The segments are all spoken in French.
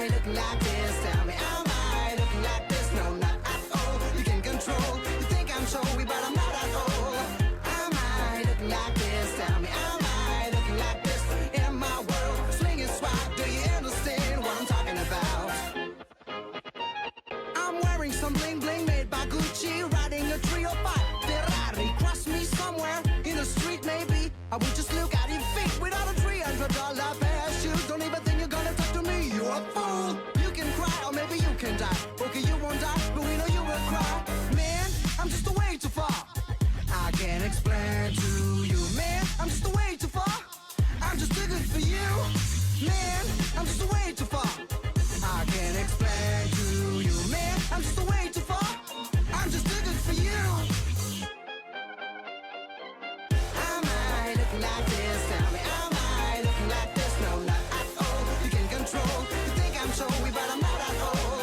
I looking like this? Tell me, am I looking like this? No, not at all. You can control. You think I'm showy, but I'm not at all. Am I looking like this? Tell me, am I looking like this? In my world, swinging swag. Do you understand what I'm talking about? I'm wearing some bling bling made by Gucci, riding a 305 Ferrari. Cross me somewhere in the street, maybe. I will just look at your feet without a $300 pair of shoes. Don't even think you're gonna talk to me. You're a fool. You can cry or maybe you can die. Okay, you won't die, but we know you will cry. Man, I'm just a way too far. I can't explain to you, man. I'm just a way too far. I'm just too good for you, man. I'm just a way too far. I can't explain to you, man. I'm just a way too far. I'm just too good for you. Am I looking like this? Tell me, am I looking like this? No, not at all. You can control. You think I'm showy, but I'm not at all.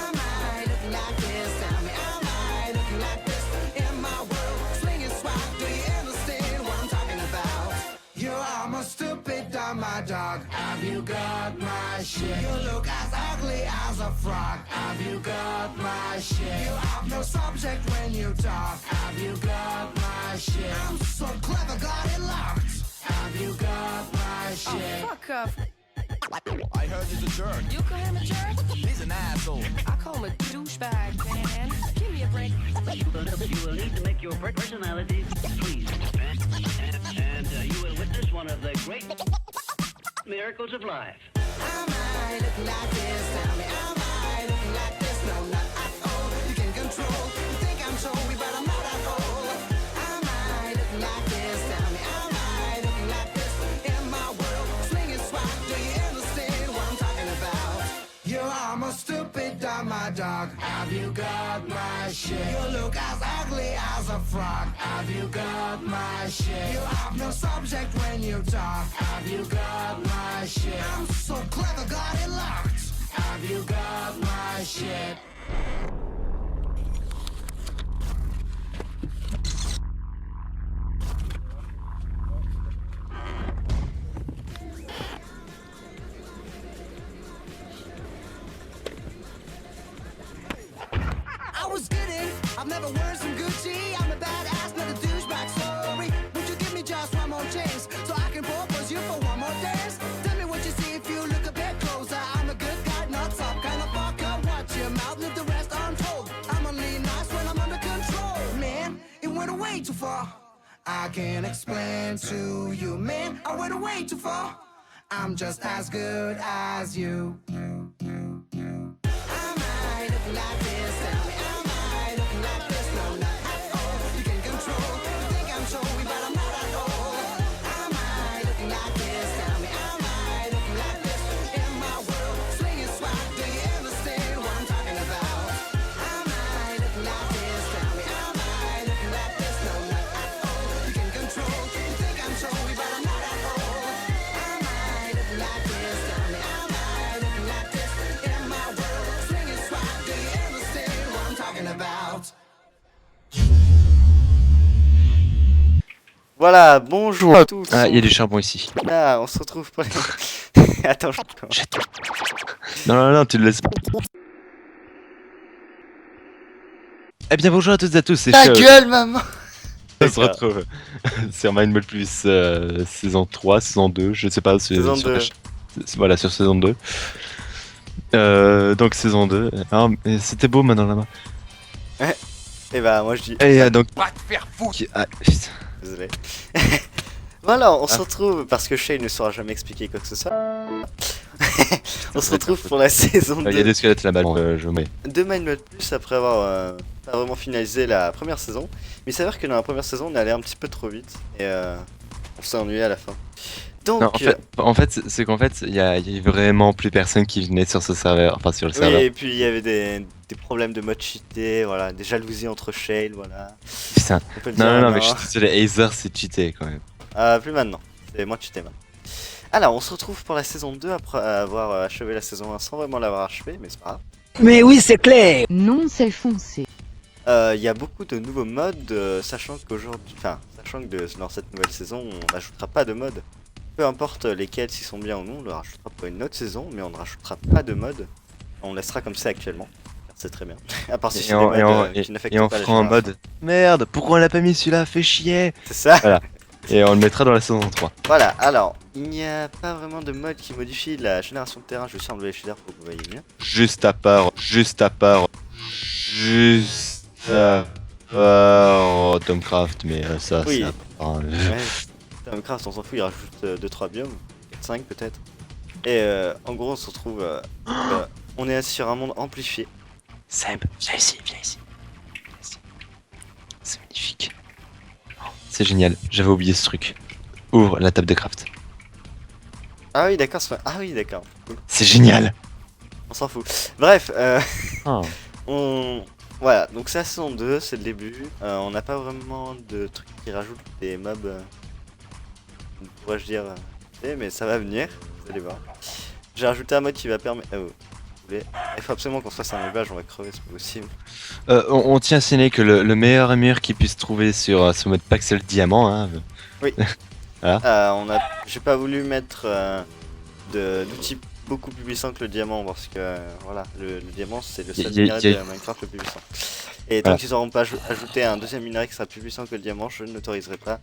Am I looking like this? Tell me, am I looking like this? In my world, swinging swag. Do you understand what I'm talking about? You are my stupid dumb, my dog. Have you got my shit? You look as ugly as a frog. Have you got my shit? You have no subject when you talk. Have you got my shit? I'm so clever, got it locked. Have you got my shit? Oh, fuck off. I heard he's a jerk. You call him a jerk? He's an asshole. I call him a douchebag, man. Give me a break. You will need to make your personality pleased. And you will witness one of the great miracles of life. Am I looking like this? Tell me, am I looking like this? No, not at all. You can control. You think I'm showy, but I'm not at all. Am I looking like this? Tell me, am I looking like this? In my world, swinging swag. Do you understand what I'm talking about? You are my stupid dumb, my dog. Have you got my shit? You look as ugly as a frog. Have you got my shit? You have no subject when you talk. Have you got my shit? I'm so clever, got it locked. Have you got my shit? I was kidding, I've never worn some Gucci. I'm a badass, not a douchebag, sorry. Would you give me just one more chance so I can propose you for one more dance? Tell me what you see if you look a bit closer. I'm a good guy, not some kind of fucker. Watch your mouth, leave the rest untold. I'm only nice when I'm under control. Man, it went way too far. I can't explain to you, man. I went way too far. I'm just as good as you. Am I looking like this? Tell me, am I looking like this? No, not at all. You can control. You think I'm showy, but I'm not at all. Am I looking like this? Tell me, am I looking like this? In my world, swinging swag. Do you understand what I'm talking about? Am I looking like this? Tell me, am I looking like this? No, not at all. You can control. You think I'm showy, but I'm not at all. Am I looking like this? Tell me, am I looking like this? In my world, swinging swag. Do you understand what I'm talking about? Voilà, bonjour à tous. Ah, il y a du charbon ici. Ah, on se retrouve pour les... Attends, Non, non, non, tu le laisses pas. Eh bien, bonjour à toutes et à tous, c'est ta Chao. gueule, maman. On se retrouve sur Mindball Plus saison 3, saison 2, je sais pas. Saison sur 2. Voilà, sur saison 2. Donc saison 2. Ah, mais c'était beau maintenant là-bas. Et bah, moi je dis... Et donc... Va te faire foutre. Ah, putain. Désolé. Voilà, on se retrouve, parce que Shay ne saura jamais expliquer quoi que ce soit. On se retrouve pour la saison Il y a 2 des squelettes là-bas, je mets. de Mindball Plus après avoir pas vraiment finalisé la première saison. Mais il s'avère que dans la première saison, on est allé un petit peu trop vite et on s'est ennuyé à la fin. Donc, Non, en fait, c'est qu'en fait, il y a vraiment plus personne qui venait sur ce serveur, enfin sur le oui, serveur. et puis il y avait des problèmes de mode cheaté, voilà, des jalousies entre Shale, voilà. Putain. On peut le Non, dire non, non, maintenant. mais je suis désolé, Aether c'est cheaté quand même. Plus maintenant, c'est moi cheaté maintenant. Alors, on se retrouve pour la saison 2 après avoir achevé la saison 1 sans vraiment l'avoir achevé, mais c'est pas grave. Mais oui, c'est clair. Non, c'est foncé. Il y a beaucoup de nouveaux modes, sachant que dans cette nouvelle saison, on n'ajoutera pas de mode. peu importe lesquels, s'ils sont bien ou non, on le rajoutera pour une autre saison, mais on ne rajoutera pas de mode. On laissera comme c'est actuellement. Car c'est très bien. À part si c'est des modes qui n'affectent Et on pas la fera en génération. mode merde, pourquoi on l'a pas mis celui-là, fait chier. C'est ça. Voilà. Et on le mettra dans la saison 3. Voilà, alors, il n'y a pas vraiment de mode qui modifie la génération de terrain. Je vais aussi enlever les shaders pour que vous voyez bien. Juste à part Tomcraft, mais ça, Oui. c'est à part, hein. Ouais, Minecraft, on s'en fout, il rajoute 2-3 biomes, 5 peut-être. Et en gros, on se retrouve. On est assis sur un monde amplifié. Seb, viens ici, viens ici. C'est magnifique. C'est génial, j'avais oublié ce truc. Ouvre la table de craft. Ah oui, d'accord, ah oui, d'accord. Cool. C'est génial. On s'en fout. Bref, Oh. voilà, donc c'est la saison 2, c'est le début. On n'a pas vraiment de trucs qui rajoutent des mobs. Pourrais-je dire. Mais ça va venir, vous allez voir. J'ai rajouté un mode qui va permettre. Il faut absolument qu'on se fasse un élevage, on va crever, c'est pas possible. On tient à signaler que le meilleur mur qu'il puisse trouver sur ce mode pack c'est le diamant. Hein. J'ai pas voulu mettre d'outils beaucoup plus puissants que le diamant parce que voilà, le diamant c'est le seul minerai de Minecraft le plus puissant. Et tant qu'ils n'auront pas ajouté un deuxième minerai qui sera plus puissant que le diamant, je ne m'autoriserai pas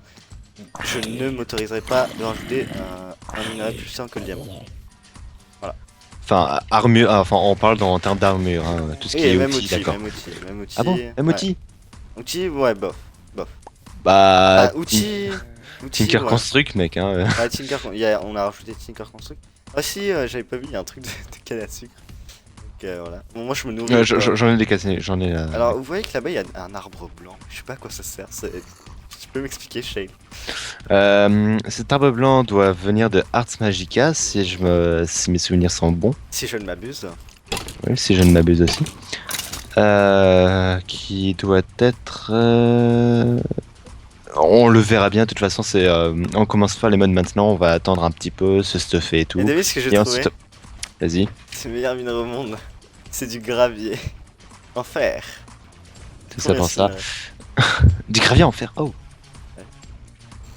de rajouter un minerai plus puissant que le diamant. Enfin, armure, enfin on parle en termes d'armure, hein, tout ce qui est même outil, d'accord. même outil. Ah bon, même outil. Outil, ouais, bof. Bah, outil. Tinker ouais. Construct, mec. Hein. Ouais, Tinker, on a rajouté Tinker Construct. Ah si, j'avais pas vu, il y a un truc de canne à sucre. Donc voilà. Bon, moi je me nourris. J'en ai des cassés, j'en ai. Alors, vous voyez que là-bas il y a un arbre blanc. Je sais pas à quoi ça sert. Tu peux m'expliquer, Shane? Cet arbre blanc doit venir de Arts Magica, si mes souvenirs sont bons. Si je ne m'abuse. Oui, si je ne m'abuse aussi. Qui doit être. On le verra bien, de toute façon, on commence pas les modes maintenant, on va attendre un petit peu, se stuffer et tout. Et devine ce que j'ai Et trouvé. ensuite... Vas-y. C'est le meilleur minerai au monde. C'est du gravier. En fer. Tout ça pour ça. Merci, Du gravier en fer, oh.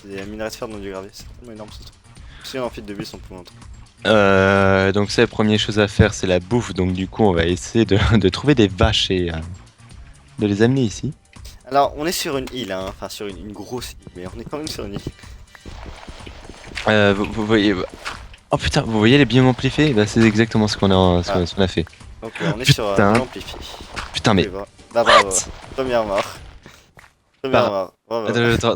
C'est un minerai de fer dans du gravier, c'est tellement énorme ce truc. Si on en fait de bus, on peut en trouver. Donc ça, la première chose à faire, c'est la bouffe. Donc du coup, on va essayer de trouver des vaches et de les amener ici. Alors, on est sur une île, hein. Enfin sur une grosse île, mais on est quand même sur une île. Vous voyez... Oh putain, vous voyez les biomes amplifiés? Bah, c'est exactement ce qu'on a fait. Donc on est sur l'amplifié. Putain, mais... Bah bravo, première mort. Bravo. Attends,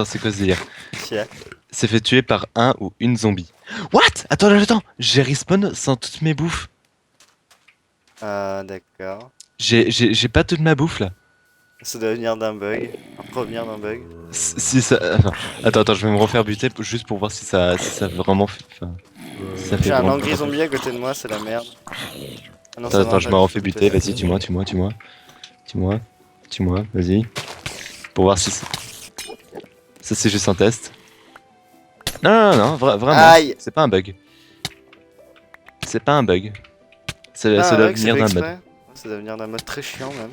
c'est quoi ce délire? Tiens. C'est fait tuer par un ou une zombie. What? Attends, j'ai respawn sans toutes mes bouffes. D'accord. J'ai pas toute ma bouffe là. Ça doit venir d'un bug. Revenir d'un bug. Si ça... Enfin, attends, je vais me refaire buter juste pour voir si ça vraiment fait... Enfin, si ça fait J'ai un vraiment- angry zombie à côté de moi, c'est la merde. Ah non, Attends, je me refais buter, vas-y, tue-moi, vas-y. Pour voir si... Ça c'est juste un test. Non, vraiment, Aïe. c'est pas un bug. C'est pas un bug. Ça Ah, doit ouais, c'est venir fait d'un exprès. mode. Ça doit venir d'un mode très chiant même.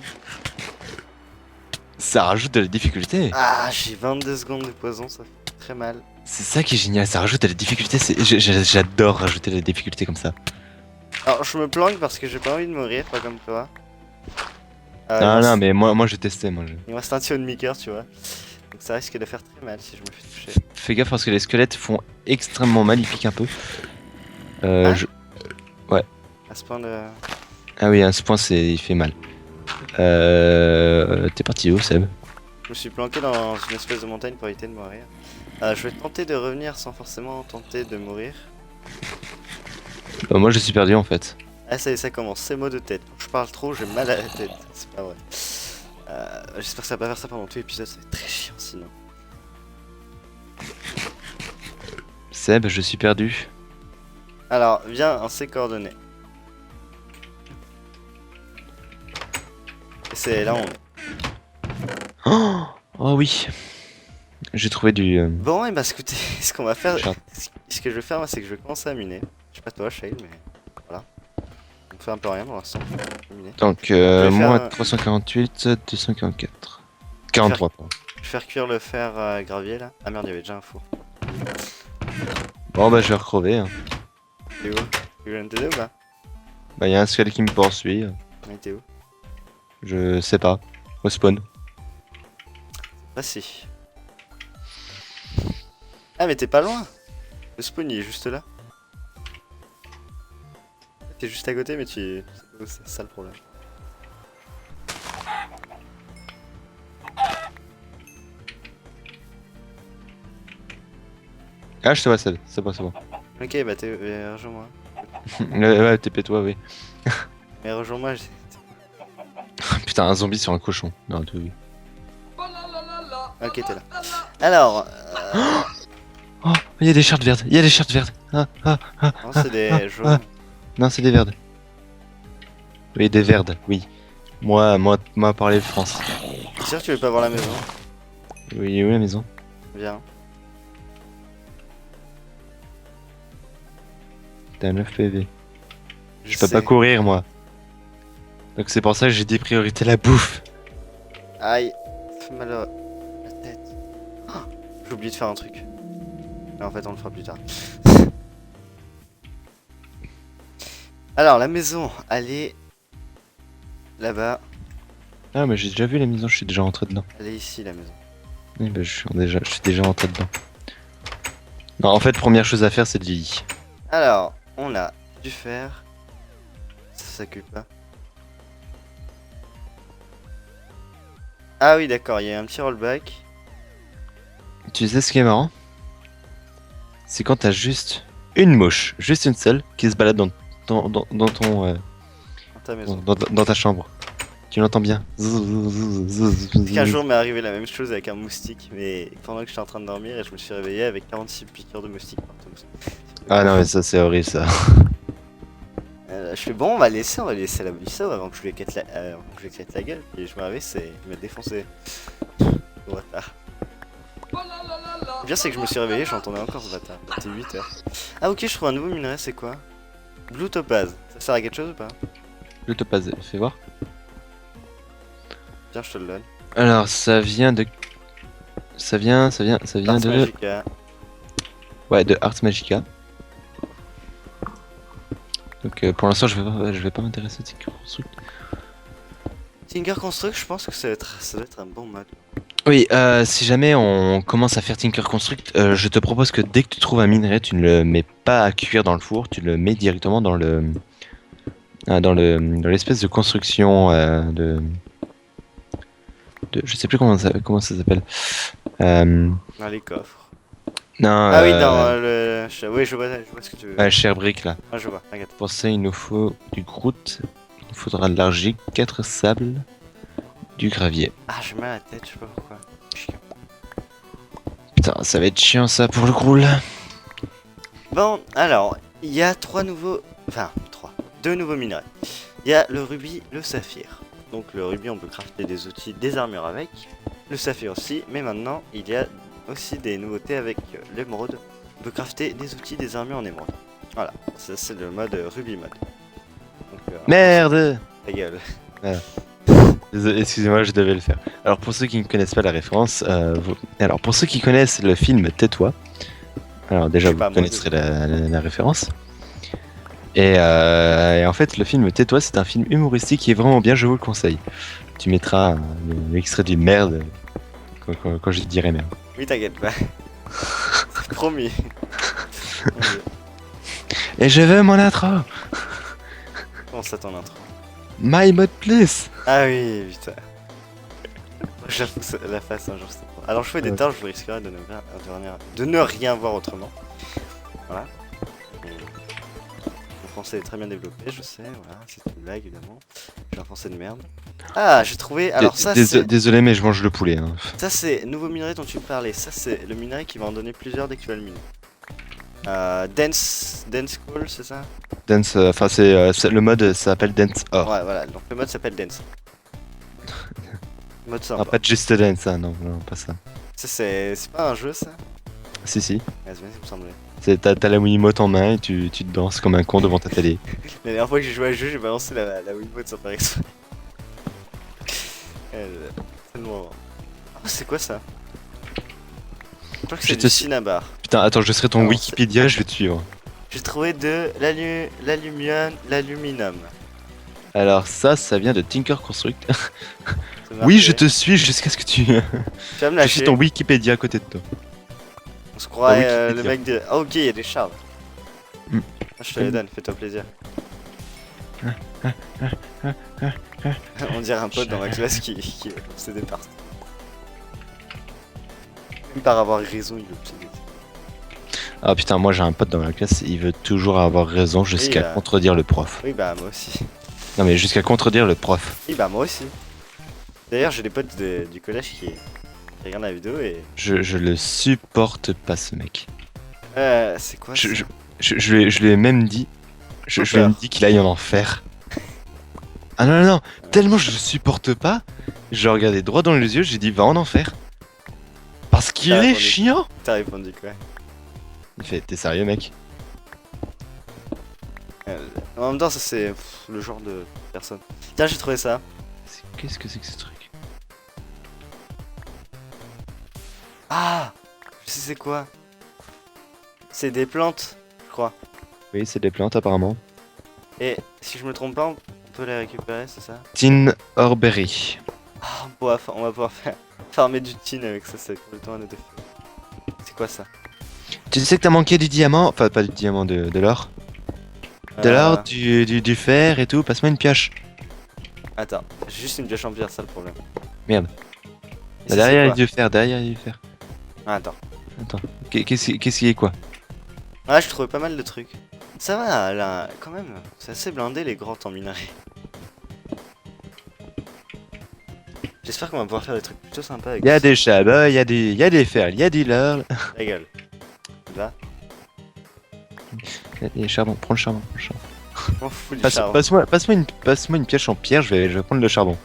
Ça rajoute de la difficulté. Ah, j'ai 22 secondes de poison, ça fait très mal. C'est ça qui est génial, ça rajoute de la difficulté. J'adore rajouter de la difficulté comme ça. Alors, je me planque parce que j'ai pas envie de mourir, pas comme toi. Non, mais moi je testais. Il me reste un tuyau de mi-cœur, tu vois. Donc ça risque de faire très mal si je me fais toucher. Fais gaffe parce que les squelettes font extrêmement mal, ils piquent un peu. À ce point de... Ah oui, à ce point, il fait mal. T'es parti où, Seb? Je me suis planqué dans une espèce de montagne pour éviter de mourir. Je vais tenter de revenir sans forcément tenter de mourir. Moi, je suis perdu en fait. Ah ça y est, ça commence, c'est maux de tête. Je parle trop, j'ai mal à la tête, c'est pas vrai. J'espère que ça va pas faire ça pendant tout l'épisode, ça va être très chiant sinon. Seb, je suis perdu. Alors, viens en ces coordonnées. Et c'est là où on est. Oh oui. J'ai trouvé du... Bon, et bah écoutez, ce qu'on va faire, Chat. ce que je vais faire, moi, c'est que je vais commencer à miner. Je sais pas toi, Shale, mais voilà. On fait un peu rien pour l'instant. Miner. Donc, vais moi, faire, 348, 244. 43, pardon. Je vais faire cuire le fer gravier là. Ah merde, il y avait déjà un four. Bon bah je vais recrever. Hein. T'es où? Tu viens de t'aider ou pas? Bah y'a un skull qui me poursuit. Mais t'es où? Je sais pas. Au spawn. Ah si. Ah mais t'es pas loin. Le spawn il est juste là. T'es juste à côté mais tu... C'est ça le problème. Ah je te vois Seb, c'est bon c'est bon. Ok bah t'es... rejoins-moi. Ouais TP-toi oui. Mais rejoins-moi, Putain un zombie sur un cochon. Non tout oui. Ok t'es là. Alors... Oh il y a des shirts vertes, il y a des shirts vertes. Non c'est des jaunes. Non c'est des verdes. Oui des verdes, oui. Moi parler de France. T'es sûr que tu veux pas voir la maison? Oui où la maison? Viens. T'as 9 PV. Je peux sais. pas courir moi. Donc c'est pour ça que j'ai dit priorité la bouffe. Aïe. Ça fait mal à la tête. Oh, j'ai oublié de faire un truc. Mais en fait on le fera plus tard. Alors la maison, elle est... Là-bas. Ah mais j'ai déjà vu la maison, je suis déjà rentré dedans. Elle est ici la maison. Oui bah je suis déjà rentré dedans. Non en fait première chose à faire c'est de lit. Alors, on a du fer. Ça s'occupe pas. Ah oui d'accord, il y a un petit rollback. Tu sais ce qui est marrant? C'est quand t'as juste une mouche, juste une seule, qui se balade dans ton Dans ta maison. dans ta chambre. Tu l'entends bien. Qu'un jour m'est arrivé la même chose avec un moustique, mais pendant que j'étais en train de dormir et je me suis réveillé avec 46 piqûres de moustiques partout. Ah non mais ça c'est horrible ça. Je fais bon, on va laisser la Melissa avant que je lui éclate la gueule. Et je me réveille, il m'a défoncé. Au bâtard. Le pire c'est que je me suis réveillé, j'entendais encore ce bâtard. C'était 8h. Ah ok, je trouve un nouveau minerai, c'est quoi? Blue Topaz. Ça sert à quelque chose ou pas? Le topaz, fais voir. Tiens, je te le donne. Alors ça vient de... Ça vient Ars de... Magica. Ouais, de Ars Magica. Donc pour l'instant je vais pas m'intéresser à Tinker Construct. Tinker Construct, je pense que ça doit être un bon mode. Oui, si jamais on commence à faire Tinker Construct, je te propose que dès que tu trouves un minerai, tu ne le mets pas à cuire dans le four, tu le mets directement dans dans l'espèce de construction je sais plus comment ça s'appelle. Dans les coffres. Non. Ah oui, dans le... Oui, je vois ce que tu veux. Ouais, Cher Brick là. Ah, je vois, regarde. Pour ça, il nous faut du croûte, il nous faudra de l'argile, 4 sables, du gravier. Ah, j'ai mal à la tête, je sais pas pourquoi. Chiant. Putain, ça va être chiant ça pour le groul. Bon, alors, il y a deux nouveaux minerais. Il y a le rubis, le saphir. Donc le rubis, on peut crafter des outils, des armures avec. Le saphir aussi, mais maintenant, il y a aussi des nouveautés avec l'émeraude. On peut crafter des outils, des armures en émeraude. Voilà, ça c'est le mode rubis mode. Donc, Merde. ta gueule. Désolé, excusez-moi, je devais le faire. Alors pour ceux qui ne connaissent pas la référence, alors pour ceux qui connaissent le film Tais-toi, alors déjà Je sais vous pas, moi, connaîtrez la référence. Et en fait le film Tais-toi c'est un film humoristique qui est vraiment bien, je vous le conseille. Tu mettras l'extrait du merde quand je dirai merde. Oui, t'inquiète pas. Promis. Et je veux mon intro. Comment ça ton intro? My mode please. Ah oui, putain. J'avoue que la face un jour c'est pas. Alors je fais des tâches, je risquerais de ne rien voir autrement. Voilà. Mon français est très bien développé, je sais, voilà, c'est une blague évidemment. J'ai un français de merde. Ah, j'ai trouvé. Alors ça c'est. Désolé mais je mange le poulet. Hein. Ça c'est nouveau minerai dont tu me parlais. Ça c'est le minerai qui va en donner plusieurs dès que tu vas le miner. Dance Call, c'est ça? Dance, enfin c'est le mode s'appelle Dance Or. Ouais, voilà, donc le mode s'appelle Dance. Mode Ah, sympa. pas Just Dance, hein, non, pas ça. Ça c'est pas un jeu ça? Si, si. Ouais, ça me semblait. T'as la Wiimote en main et tu te danses comme un con devant ta télé. La dernière fois que j'ai joué à ce jeu, j'ai balancé la Wiimote sans faire exprès. Tellement. Oh, c'est quoi ça? crois que Je c'est te du suis. cinnabar. Putain, attends, je serai ton Non, Wikipédia, je vais te suivre. J'ai trouvé de l'aluminum. Alors ça vient de Tinker Construct. C'est Oui, marqué. je te suis jusqu'à ce que tu... Tu vas me Je suis lâcher. ton Wikipédia à côté de toi. On se croirait le Wikipédia. mec de... Ah ok, il y a des chars. Hmm. Ah, je te les donne, fais-toi plaisir. On dirait un pote dans ma classe qui est obsédé par ça. Même par avoir raison, il est obsédé. Ah putain, moi j'ai un pote dans ma classe, il veut toujours avoir raison jusqu'à bah. contredire le prof. Oui bah moi aussi. Non mais jusqu'à contredire le prof. Oui bah moi aussi. D'ailleurs j'ai des potes du collège qui regardent la vidéo et... Je le supporte pas ce mec. C'est quoi Je, ça je lui ai même dit... Je lui ai même dit qu'il aille en enfer. Ah non, non, non, tellement je le supporte pas, je l'ai regardé droit dans les yeux, j'ai dit va en enfer. Parce qu'il Ah, est attendez. chiant. T'as répondu quoi? Il fait, t'es sérieux mec? En même temps ça c'est le genre de personne. Tiens j'ai trouvé ça. Qu'est-ce que c'est que ce truc? Ah, je sais c'est quoi. C'est des plantes, je crois. Oui, c'est des plantes apparemment. Et si je me trompe pas, on peut les récupérer, c'est ça? Tin Orberry. Ah, on va pouvoir farmer du tin avec ça, c'est complètement un effet. C'est quoi ça? Tu sais que t'as manqué du diamant, enfin pas du diamant, de l'or. De l'or, du fer et tout, passe-moi une pioche. Attends, j'ai juste une pioche en pierre, ça le problème. Merde. Et ça, Derrière il y c'est a du fer, derrière il y a du fer. quoi? Ah, attends. Attends, qu'est-ce qui est quoi? Ah, je trouvais pas mal de trucs. Ça va, là, quand même, c'est assez blindé les grottes en minerai. J'espère qu'on va pouvoir faire des trucs plutôt sympas avec Il y a des charbons, il y a des fers, il y a de l'or. ta gueule. Là, Il y a des charbons, prends le charbon, prends le charbon. je m'en fous du charbon. Passe-moi une pioche en pierre, je vais prendre le charbon.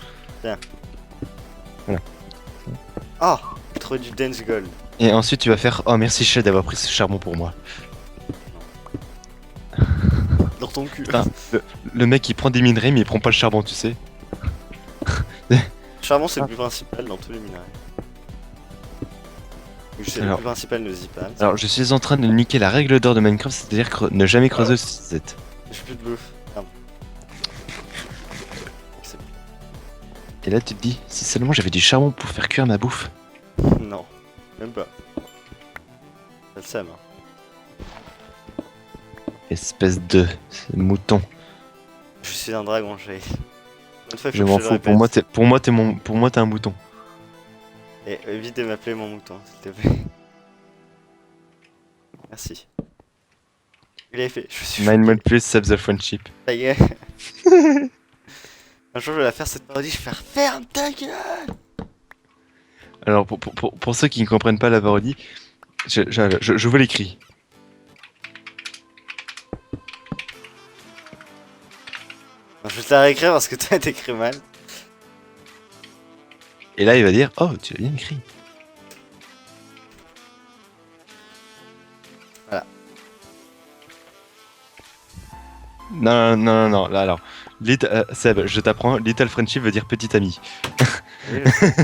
Oh, trop du dance gold. Et ensuite tu vas faire, oh merci chef d'avoir pris ce charbon pour moi. Dans ton cul. Putain, le mec il prend des minerais mais il prend pas le charbon, tu sais. Le charbon c'est le plus principal dans tous les minerais. Oui, c'est le Alors. plus principal de Zipan. Alors je suis en train de niquer la règle d'or de Minecraft, c'est-à-dire ne jamais creuser au 7. J'ai plus de bouffe. Merde. Et là tu te dis, si seulement j'avais du charbon pour faire cuire ma bouffe. Non, même pas. Ça le sème. Hein. Espèce de mouton. Je suis un dragon, j'ai. Une fois, il faut Je que m'en le fous, répète. pour moi t'es un mouton. Et évite de m'appeler mon mouton, s'il te plaît. Merci. Il avait fait. Je suis 9 choqué. modes plus, save the friendship. Ça y est. Un jour, je vais la faire cette parodie. Je vais faire ferme ta gueule. Alors pour ceux qui ne comprennent pas la parodie, je vous l'écris. Non, je vais te la réécrire parce que toi, t'écris mal. Et là il va dire, oh tu as bien écrit. Voilà. Non, là alors. Seb, je t'apprends, Little Friendship veut dire petit ami. Oui, je sais.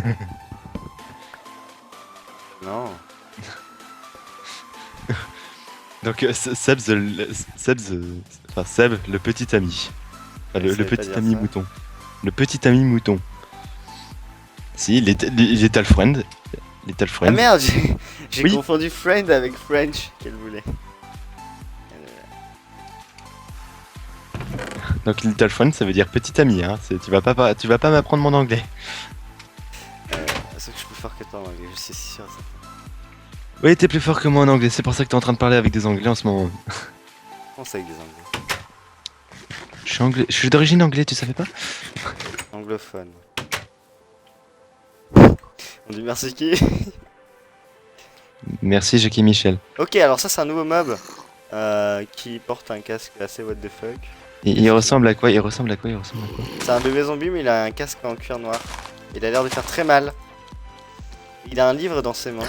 Non. Donc Seb, le petit ami. Enfin, Je le savais pas petit dire ami ça. mouton. Le petit ami mouton. Si, Little Friend. Little Ah Friend. merde, j'ai Oui. confondu friend avec French qu'elle voulait. Donc Little Friend ça veut dire petit ami, hein. Tu vas pas m'apprendre mon anglais. Sauf que je suis plus fort que toi en anglais, je suis sûr. Ça. Oui, t'es plus fort que moi en anglais, c'est pour ça que t'es en train de parler avec des anglais en ce moment. Comment ça avec des anglais? Je suis d'origine anglaise, tu savais pas? Anglophone. On dit merci qui? Merci Jackie Michel. Ok, alors ça c'est un nouveau mob qui porte un casque assez what the fuck. Il ressemble à quoi? Il ressemble à quoi? C'est un bébé zombie mais il a un casque en cuir noir. Il a l'air de faire très mal. Il a un livre dans ses mains.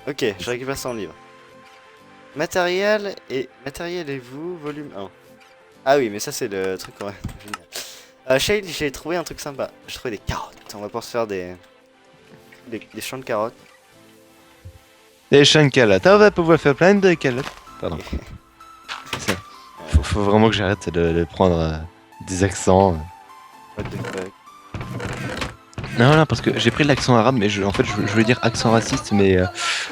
Ok, je récupère son livre. Matériel et vous, volume 1. Ah oui, mais ça c'est le truc ouais, génial. Shade, j'ai trouvé un truc sympa. J'ai trouvé des carottes. On va pouvoir se faire des champs de carottes. Des champs de calottes. On va pouvoir faire plein de calottes. Pardon. C'est ça. Faut vraiment que j'arrête de prendre des accents. What the fuck. Non, non, parce que j'ai pris l'accent arabe, mais en fait, je voulais dire accent raciste, mais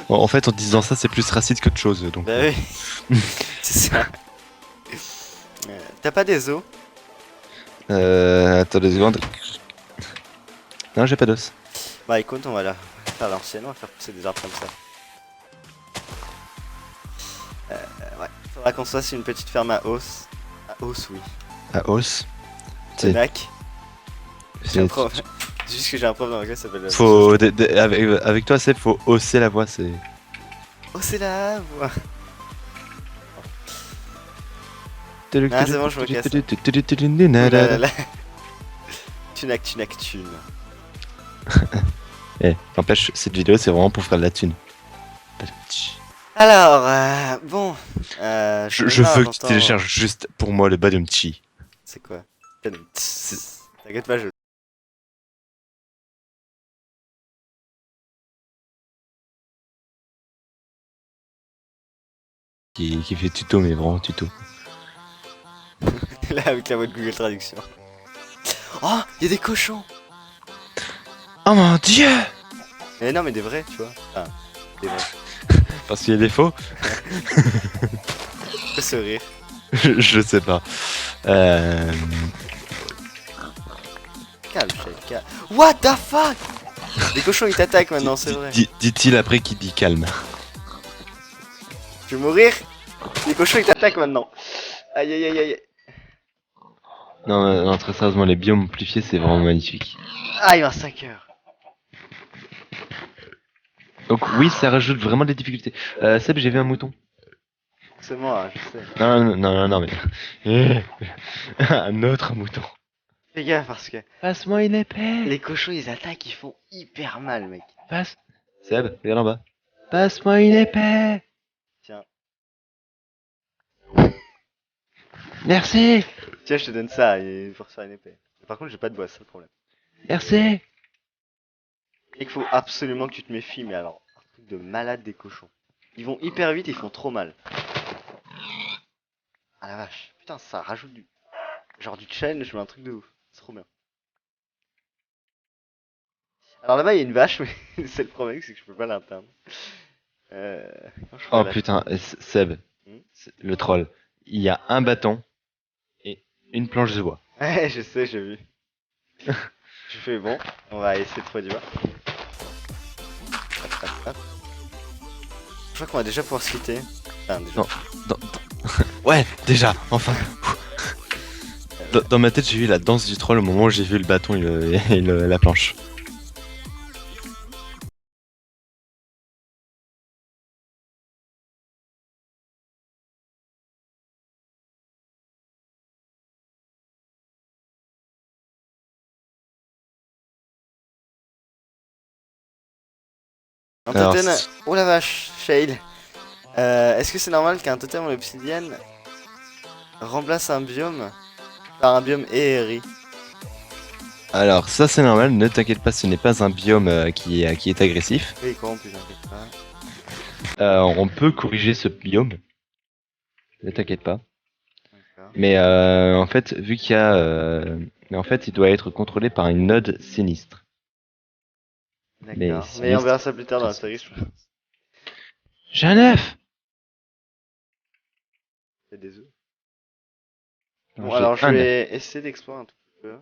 en fait, en disant ça, c'est plus raciste qu'autre chose. Donc, Bah oui. C'est ça. T'as pas des os? attends 2 secondes. Non, j'ai pas d'os. Bah écoute, on va la faire à l'ancienne, on va faire pousser des arbres comme ça. Ouais. Faudra qu'on se fasse une petite ferme à os. À os, oui. À os. C'est C'est- Nac. J'ai un prof. C'est juste que j'ai un prof dans le gars qui s'appelle. Faut, avec toi, Seb, faut hausser la voix. C'est. Oh, c'est la voix. Ah, c'est bon, je me casse. Oh là là là. Tunac, tunac, thune. Eh, n'empêche, cette vidéo, c'est vraiment pour faire de la thune. Alors, bon. Je vais voir veux que tu d'entendre- télécharges juste pour moi le Badumchi. C'est quoi? T'inquiète pas, je. Qui fait tuto, mais vraiment tuto. Là, avec la voix de Google Traduction. Oh, il y a des cochons! Oh mon dieu! Mais non, mais des vrais, tu vois. Enfin, des vrais. Parce qu'il y a des faux? Fais ce rire. Je sais pas. Calme, Shade, calme. What the fuck? Les cochons ils t'attaquent maintenant, c'est vrai. Dit-il après qu'il dit calme. Tu veux mourir? Les cochons ils t'attaquent maintenant. Aïe aïe aïe aïe. Non, non, très sérieusement, les biomes amplifiés, c'est vraiment magnifique. Ah, il va 5 heures. Donc oui, ça rajoute vraiment des difficultés. Seb, j'ai vu un mouton. C'est moi, je sais. Non, mais... un autre mouton. Fais gaffe parce que Passe-moi une épée. les cochons ils attaquent, ils font hyper mal, mec. Passe. Seb, regarde en bas. Passe-moi une épée. Tiens. Merci. Tiens, je te donne ça, il faut faire une épée. Par contre, j'ai pas de bois, c'est le problème. Merci. Et qu'il faut absolument que tu te méfies, mais alors, un truc de malade des cochons. Ils vont hyper vite et ils font trop mal. Ah la vache. Putain, ça rajoute du. Genre du challenge, mais un truc de ouf. C'est trop bien. Alors là-bas, il y a une vache, mais c'est le problème, c'est que je peux pas l'atteindre. Comment je Oh ferais la- putain, Seb, c'est le troll. Il y a un bâton et une planche de bois. Ouais, je sais, j'ai vu. Je fais bon, on va essayer de trouver du bois. Hop, hop, hop. Je crois qu'on va déjà pouvoir se quitter. Enfin, déjà. Non. Ouais, déjà, enfin. Dans ma tête, j'ai vu la danse du troll au moment où j'ai vu le bâton et la planche. Un Alors, totem. Oh la vache, Shale. Est-ce que c'est normal qu'un totem en obsidienne remplace un biome par un biome aéré? Alors, ça c'est normal, ne t'inquiète pas, ce n'est pas un biome qui est agressif. Oui, corrompu, t'inquiète pas. On peut corriger ce biome. Ne t'inquiète pas. D'accord. Mais en fait, vu qu'il y a... mais en fait, il doit être contrôlé par une node sinistre. Mais D'accord. c'est Mais on juste- verra ça plus tard dans la série, je pense. J'ai un œuf. Il y a des œufs. Non, Bon, j'ai alors je un œuf. vais essayer d'explorer un tout petit peu.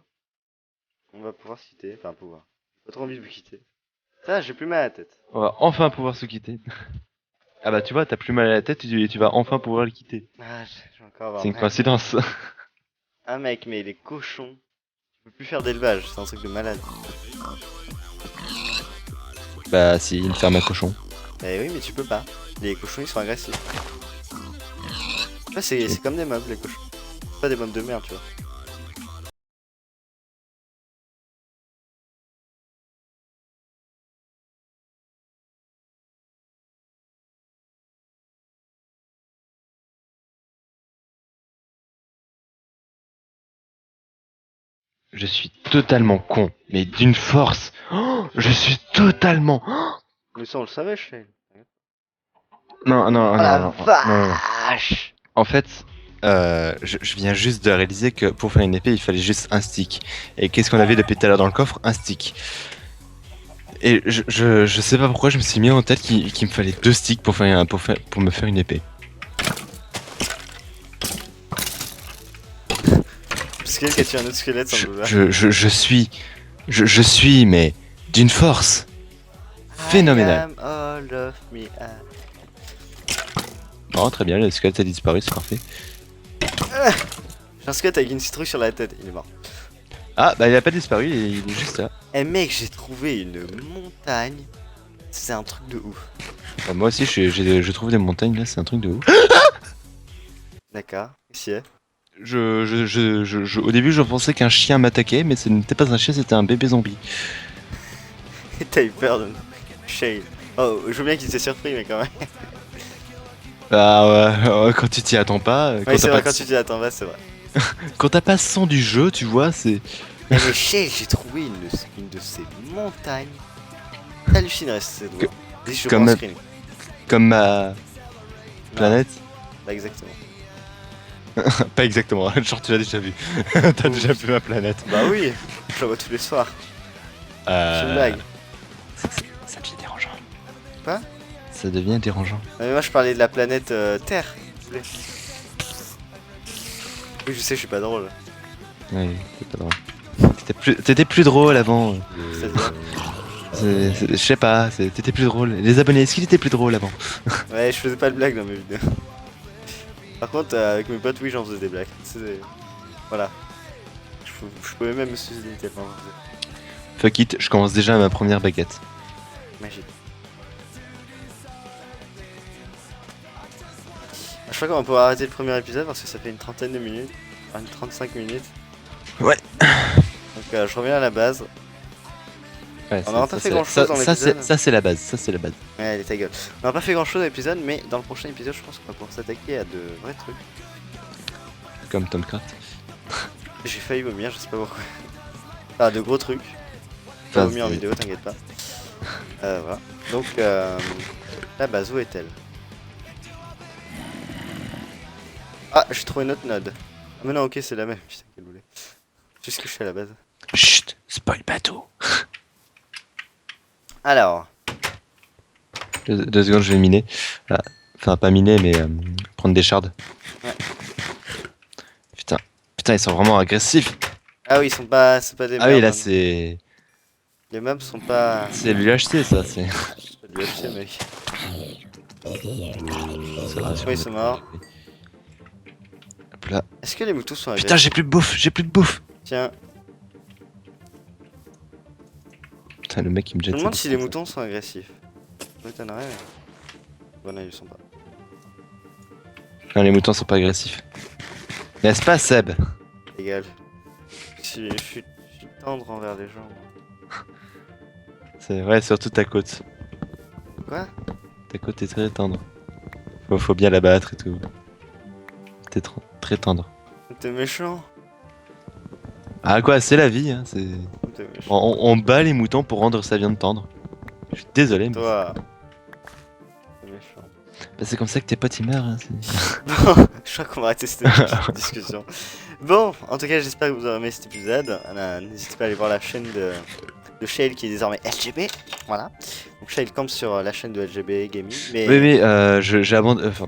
On va pouvoir se quitter. Enfin, pouvoir. J'ai pas trop envie de vous quitter. Ça, j'ai plus mal à la tête. On va enfin pouvoir se quitter. Ah bah tu vois, t'as plus mal à la tête et tu vas enfin pouvoir le quitter. Ah, je vais encore avoir C'est une mal. coïncidence. Ah mec, mais les cochons. Tu peux plus faire d'élevage, c'est un truc de malade. Bah si, une ferme à cochon. Eh oui, mais tu peux pas. Les cochons ils sont agressifs. Ouais, c'est comme des mobs les cochons. C'est pas des mobs de merde, tu vois. je suis totalement con, mais d'une force. Je suis totalement. Mais ça, on le savait, Shale. Non, non, Oh non, la non, non, non. vache! En fait, je viens juste de réaliser que pour faire une épée, il fallait juste un stick. Et qu'est-ce qu'on avait depuis tout à l'heure dans le coffre? Un stick. Et je sais pas pourquoi je me suis mis en tête qu'il me fallait 2 sticks pour me faire une épée. Squelette qui a tué un autre squelette sans le vouloir. Je suis, mais d'une force phénoménale. I am all of me. Non, très bien, le squelette a disparu, c'est parfait. J'ai un squelette avec une citrouille sur la tête, il est mort. Ah, bah il a pas disparu, il est juste là. Eh mec, j'ai trouvé une montagne. C'est un truc de ouf. Bah, moi aussi, je trouve des montagnes là, c'est un truc de ouf. D'accord, ici est. Au début, je pensais qu'un chien m'attaquait, mais ce n'était pas un chien, c'était un bébé zombie. T'as eu peur de Shale. Oh, je veux bien qu'il s'est surpris, mais quand même. Bah ouais, quand tu t'y attends pas, Oui, c'est vrai, quand tu dis attends, bah, c'est vrai. quand t'as pas ce son du jeu, tu vois, c'est. Eh, mais Shale, j'ai trouvé une de ces montagnes. T'hallucinerais si c'est drôle. Dis, je comme prends un ma- screen. Comme ma planète. Pas exactement. Pas exactement, genre tu l'as déjà vu. T'as déjà vu ma planète. Bah oui, je la vois tous les soirs. C'est une blague. Ça devient dérangeant. Quoi? Ça devient dérangeant. Mais moi je parlais de la planète Terre. s'il vous plaît. Oui, je sais, je suis pas drôle. Ouais, c'est pas drôle. T'étais plus drôle avant. C'est-à-dire. Je sais pas, t'étais plus drôle. Les abonnés, est-ce qu'il était plus drôle avant? Ouais, je faisais pas de blagues dans mes vidéos. Par contre, avec mes potes, oui, j'en faisais des blagues. Voilà. Je pouvais même me suicider tellement j'en faisais. Fuck it, je commence déjà ma première baguette. Magique. Je crois qu'on va pouvoir arrêter le premier épisode parce que ça fait une trentaine de minutes. Enfin, une 35 minutes. Ouais. Donc je reviens à la base. Ouais, On n'aura pas fait grand-chose dans l'épisode. Ça c'est la base, ça c'est la base. Ouais, allez, ta gueule. On n'a pas fait grand-chose dans l'épisode, mais dans le prochain épisode, je pense qu'on va pouvoir s'attaquer à de vrais trucs. Comme Tomcraft. J'ai failli vomir, je sais pas pourquoi. Ah, de gros trucs. J'ai vomi en vidéo, t'inquiète pas. Voilà. Donc, la base, où est-elle? Ah, j'ai trouvé une autre node. Ah, mais non, ok, c'est la même. Putain, quel boulet. C'est ce que je fais à la base. Chut, spoil pas tout. Alors, 2 secondes, je vais miner. Ah, enfin, pas miner, mais prendre des shards. Ouais. Putain, ils sont vraiment agressifs. ah oui, ils sont pas, c'est pas des Ah oui, merdes, là hein. c'est. Les mobs sont pas. C'est l'UHC ça, c'est. C'est pas du FC, mec. C'est rassurant. Oui, ils sont morts. Hop là. Est-ce que les moutons sont agressifs? Putain, j'ai plus de bouffe. Tiens, Putain, le mec il me je jette. me demande ça. si les moutons sont agressifs. Ça m'étonnerait, mais. Bon, non, ils le sont pas. Non, les moutons sont pas agressifs. N'est-ce pas, Seb? Égal. Je suis tendre envers les gens. moi. C'est vrai, surtout ta côte. Quoi? Ta côte est très tendre. Faut bien la battre et tout. T'es très tendre. T'es méchant. Ah quoi, c'est la vie, hein, c'est. T'es méchant. On bat les moutons pour rendre sa viande tendre. Je suis désolé, mais Toi. T'es méchant. bah, c'est comme ça que tes potes ils meurent. Hein, Bon, je crois qu'on va arrêter cette discussion. Bon, en tout cas, j'espère que vous aurez aimé cet épisode. N'hésitez pas à aller voir la chaîne de Shale qui est désormais LGB. Voilà. Donc Shale campe sur la chaîne de LGB Gaming. Mais Oui, j'ai abandonné. Enfin,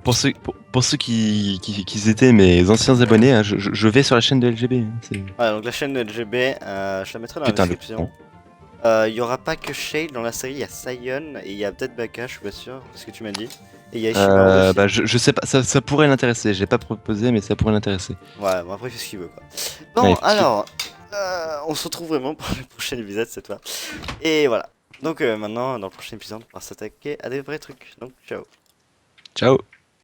pour ceux qui étaient mes anciens abonnés, hein, je vais sur la chaîne de LGB. Hein, voilà, donc la chaîne de LGB, je la mettrai dans Putain, la le description. Il y aura pas que Shale dans la série, il y a Sion et il y a peut-être Baka, je suis pas sûr, c'est ce que tu m'as dit. Et il y a Ishimaru aussi. bah, je sais pas, ça pourrait l'intéresser. J'ai pas proposé, mais ça pourrait l'intéresser. Ouais, bon après il fait ce qu'il veut quoi. Bon Ouais, alors, on se retrouve vraiment pour le prochain épisode cette fois. Et voilà. Donc maintenant, dans le prochain épisode, on va s'attaquer à des vrais trucs. Donc ciao. Ciao.